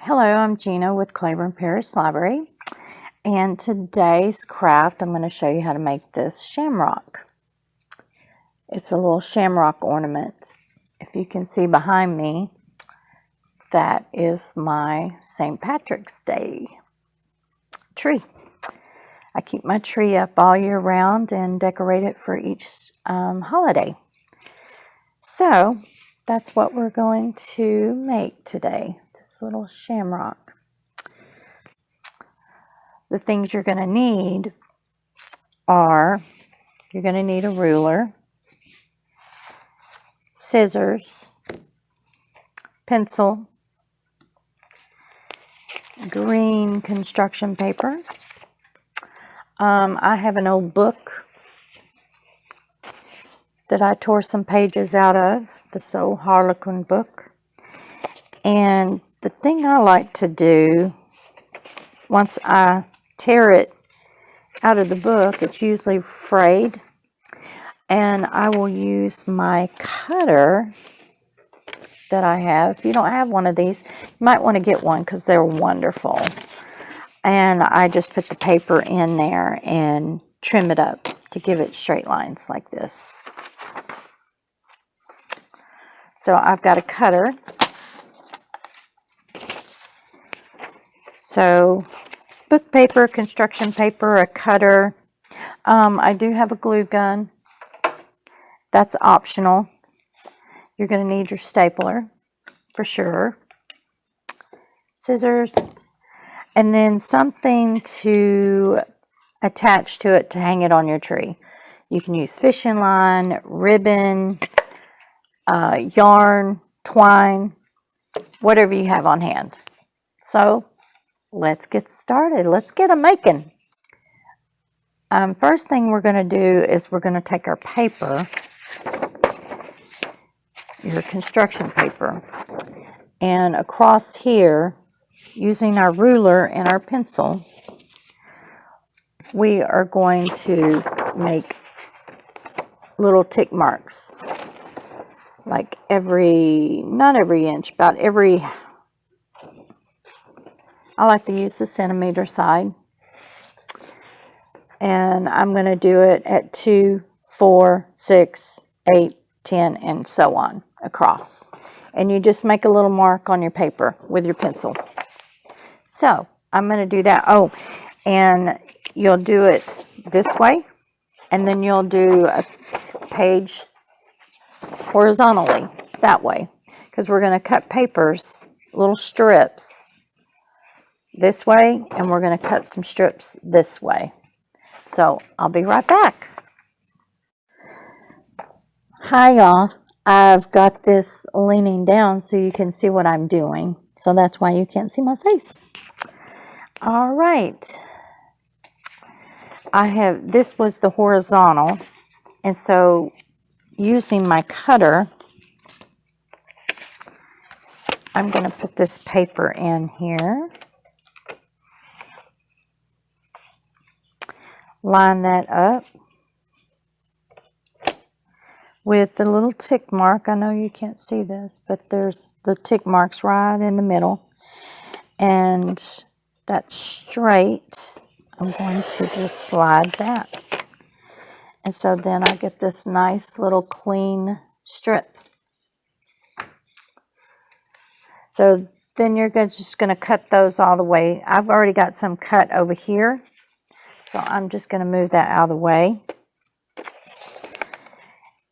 Hello, I'm Gina with Clover and Paris Library, and today's craft I'm going to show you how to make this shamrock. It's a little shamrock ornament. If you can see behind me, that is my St. Patrick's Day tree. I keep my tree up all year round and decorate it for each holiday. So that's what we're going to make today, this little shamrock. The things you're going to need are, you're going to need a ruler, scissors, pencil, green construction paper. I have an old book that I tore some pages out of, this old harlequin book. And the thing I like to do, once I tear it out of the book, it's usually frayed, and I will use my cutter that I have. If you don't have one of these, you might want to get one because they're wonderful. And I just put the paper in there and trim it up to give it straight lines like this. So I've got a cutter. So book paper, construction paper, a cutter. I do have a glue gun. That's optional. You're going to need your stapler for sure. Scissors. And then something to attach to it to hang it on your tree. You can use fishing line, ribbon, yarn, twine, whatever you have on hand. So let's get started. Let's get a making. First thing we're going to do is we're going to take our paper, your construction paper, and across here, using our ruler and our pencil, we are going to make little tick marks, like not every inch, about every, I like to use the centimeter side. And I'm going to do it at 2, 4, 6, 8, 10, and so on across. And you just make a little mark on your paper with your pencil. So I'm going to do that. Oh, and you'll do it this way, and then you'll do a page horizontally that way, because we're going to cut papers, little strips this way, and we're going to cut some strips this way. So I'll be right back. Hi y'all. I've got this leaning down so you can see what I'm doing. So that's why you can't see my face. All right. This was the horizontal. And so using my cutter, I'm going to put this paper in here. Line that up with the little tick mark. I know you can't see this, but there's the tick marks right in the middle. And that's straight. I'm going to just slide that. And so then I get this nice little clean strip. So then you're just going to cut those all the way. I've already got some cut over here. So I'm just going to move that out of the way.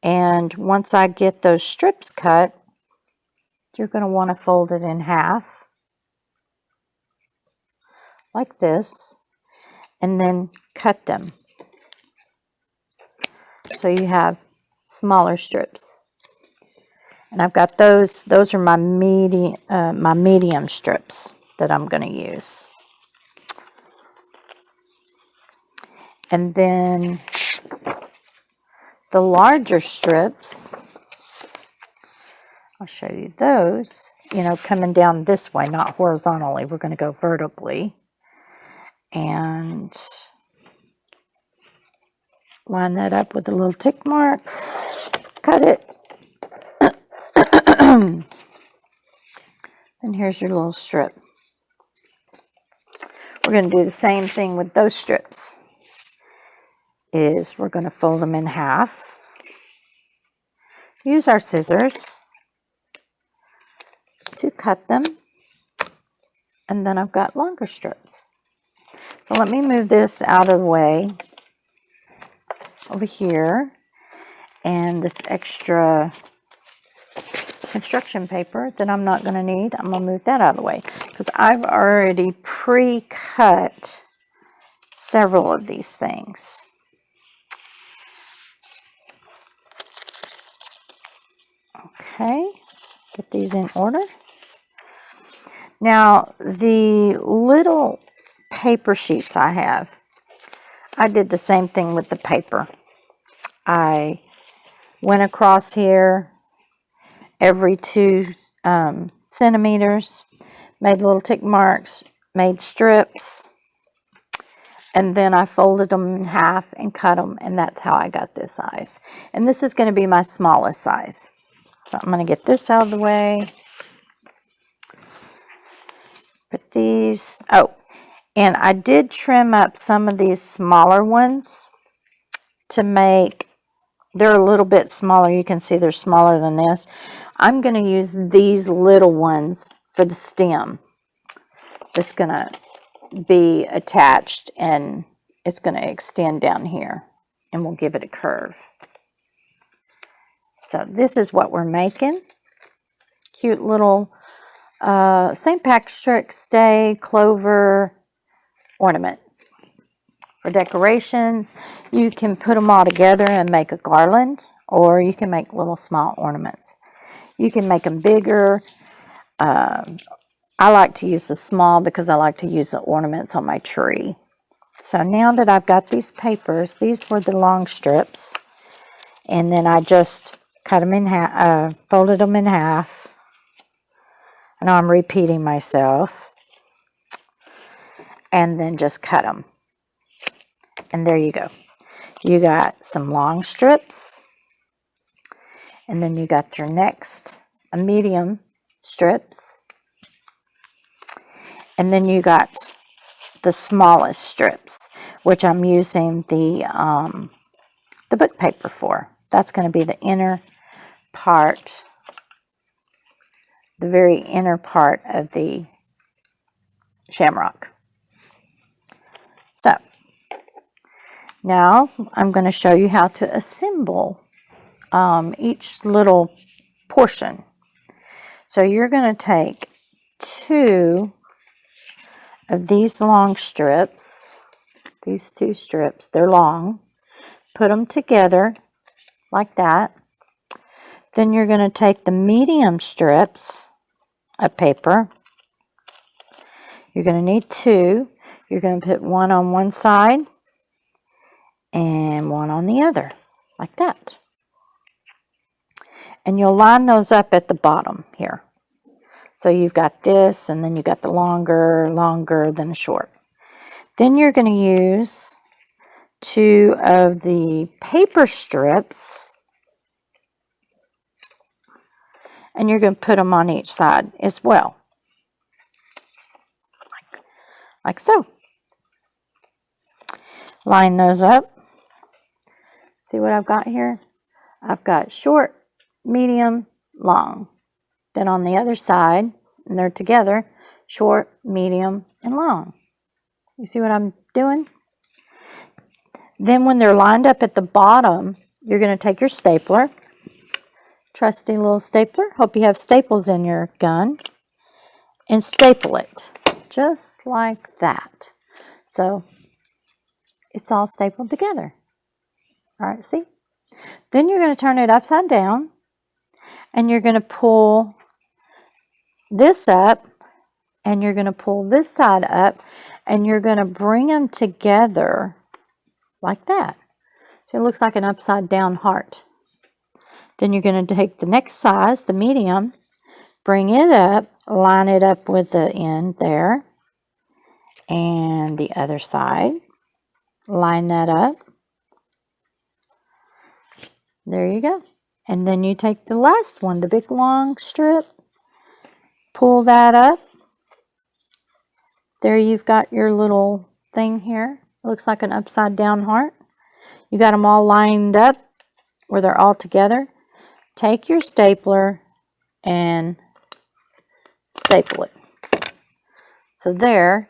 And once I get those strips cut, you're going to want to fold it in half, like this, and then cut them. So you have smaller strips. And I've got those are my medium strips that I'm going to use. And then the larger strips, I'll show you those, coming down this way, not horizontally. We're going to go vertically. And line that up with a little tick mark. Cut it. And here's your little strip. we're going to do the same thing with those strips. Is we're going to fold them in half. Use our scissors to cut them. And then I've got longer strips. So let me move this out of the way over here. And this extra construction paper that I'm not going to need, I'm going to move that out of the way. Because I've already pre-cut several of these things. Okay, get these in order. Now, the little paper sheets I have, I did the same thing with the paper. I went across here every 2 centimeters, made little tick marks, made strips, and then I folded them in half and cut them, and that's how I got this size. And this is going to be my smallest size. So I'm going to get this out of the way. Put these, oh, and I did trim up some of these smaller ones to make, they're a little bit smaller. You can see they're smaller than this. I'm going to use these little ones for the stem that's going to be attached, and it's going to extend down here, and we'll give it a curve. So this is what we're making. Cute little St. Patrick's Day Clover Ornament for decorations. You can put them all together and make a garland, or you can make little small ornaments. You can make them bigger. I like to use the small because I like to use the ornaments on my tree. So now that I've got these papers, these were the long strips, and then I just cut them in half, folded them in half. I know I'm repeating myself. And then just cut them. And there you go. You got some long strips. And then you got your next medium strips. And then you got the smallest strips, which I'm using the book paper for. That's going to be the inner part, the very inner part of the Shamrock. So, now I'm going to show you how to assemble each little portion. So you're going to take 2 of these long strips, these 2 strips, they're long, put them together like that. Then you're going to take the medium strips of paper. You're going to need 2. You're going to put one on one side and one on the other, like that. And you'll line those up at the bottom here. So you've got this, and then you've got the longer, then the short. Then you're going to use 2 of the paper strips, and you're going to put them on each side as well, like so. Line those up. See what I've got here? I've got short, medium, long. Then on the other side, and they're together, short, medium, and long. You see what I'm doing? Then when they're lined up at the bottom, you're going to take your stapler, trusty little stapler. Hope you have staples in your gun, and staple it just like that. So it's all stapled together. All right, see? Then you're going to turn it upside down, and you're going to pull this up, and you're going to pull this side up, and you're going to bring them together like that. So it looks like an upside down heart. Then you're going to take the next size, the medium, bring it up, line it up with the end there, and the other side. Line that up. There you go. And then you take the last one, the big long strip, pull that up, There you've got your little thing here. It looks like an upside down heart. You got them all lined up where they're all together. Take your stapler and staple it. So there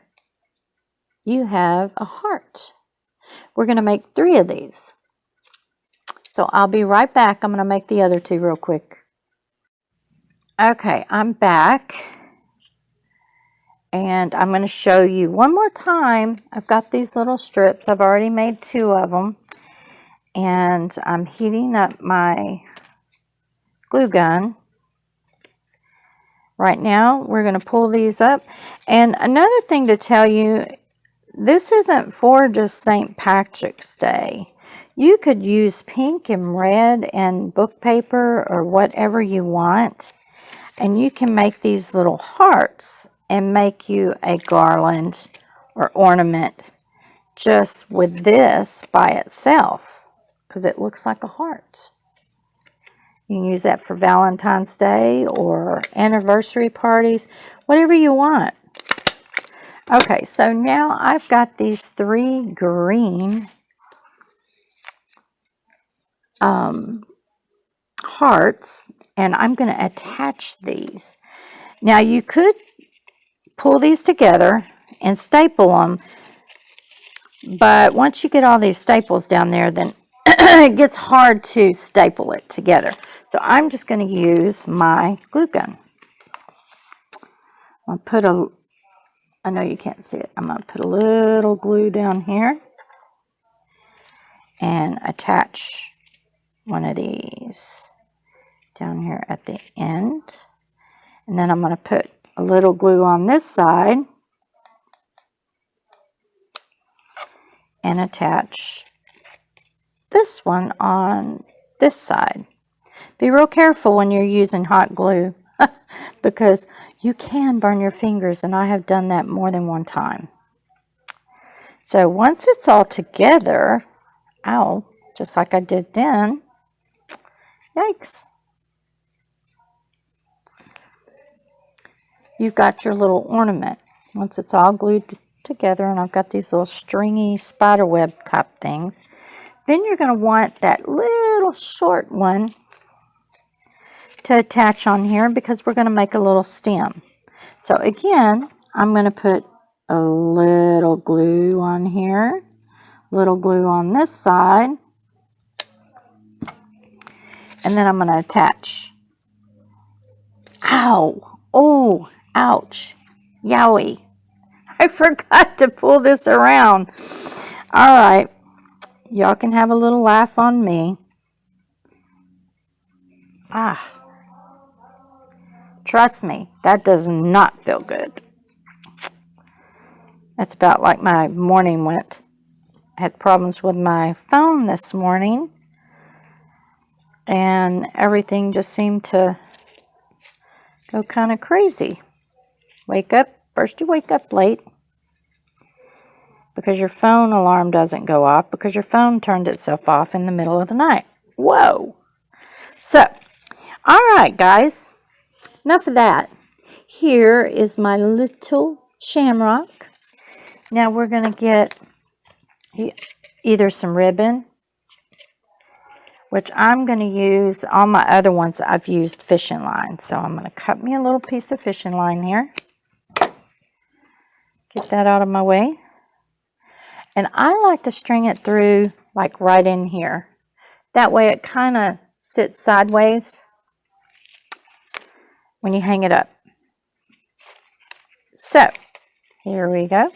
you have a heart. We're going to make 3 of these. So I'll be right back. I'm going to make the other 2 real quick. Okay, I'm back. And I'm going to show you one more time. I've got these little strips. I've already made 2 of them. And I'm heating up my glue gun. Right now, we're going to pull these up. And another thing to tell you, this isn't for just St. Patrick's Day. You could use pink and red and book paper or whatever you want. And you can make these little hearts and make you a garland or ornament just with this by itself, because it looks like a heart. You can use that for Valentine's Day or anniversary parties, whatever you want. Okay, so now I've got these 3 green hearts, and I'm going to attach these. Now you could pull these together and staple them, but once you get all these staples down there, then it gets hard to staple it together. So I'm just going to use my glue gun. I'll put I know you can't see it. I'm going to put a little glue down here and attach one of these down here at the end. And then I'm going to put a little glue on this side and attach this one on this side. Be real careful when you're using hot glue because you can burn your fingers, and I have done that more than one time. So once it's all together, ow, just like I did then, yikes. You've got your little ornament. Once it's all glued together, and I've got these little stringy spiderweb type things, then you're going to want that little short one to attach on here because we're going to make a little stem. So again, I'm going to put a little glue on here, little glue on this side, and then I'm going to attach. Ow! Oh, ouch! Yowie! I forgot to pull this around. All right, y'all can have a little laugh on me. Trust me, that does not feel good. That's about like my morning went. I had problems with my phone this morning, and everything just seemed to go kind of crazy. Wake up, first you wake up late because your phone alarm doesn't go off because your phone turned itself off in the middle of the night. Whoa! So, all right, guys, enough of that. Here is my little shamrock. Now we're going to get either some ribbon, which I'm going to use. All my other ones I've used fishing line. So I'm going to cut me a little piece of fishing line here. Get that out of my way. And I like to string it through like right in here. That way it kind of sits sideways when you hang it up. So here we go.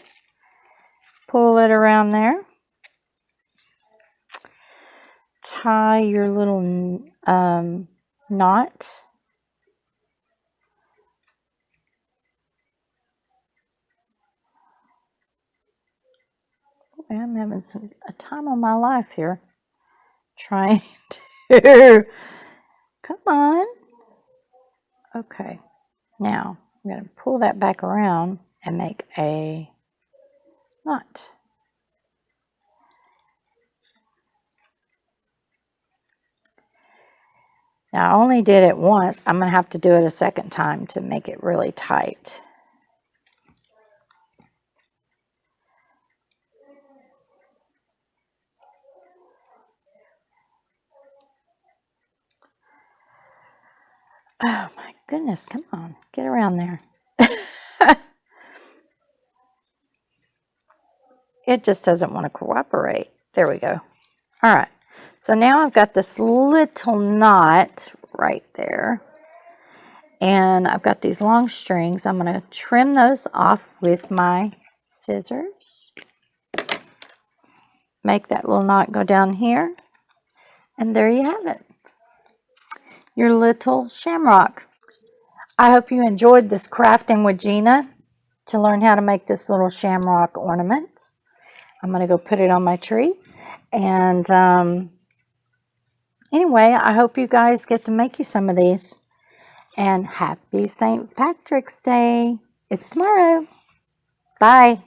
Pull it around there. Tie your little knot. Boy, I'm having a time of my life here. Trying to, come on. Okay, now I'm going to pull that back around and make a knot. Now, I only did it once. I'm going to have to do it a second time to make it really tight. Oh my goodness, come on, get around there. It just doesn't want to cooperate. There we go. All right, so now I've got this little knot right there. And I've got these long strings. I'm going to trim those off with my scissors. Make that little knot go down here. And there you have it. Your little shamrock. I hope you enjoyed this crafting with Gina to learn how to make this little shamrock ornament. I'm going to go put it on my tree. And anyway, I hope you guys get to make you some of these. And happy St. Patrick's Day. It's tomorrow. Bye.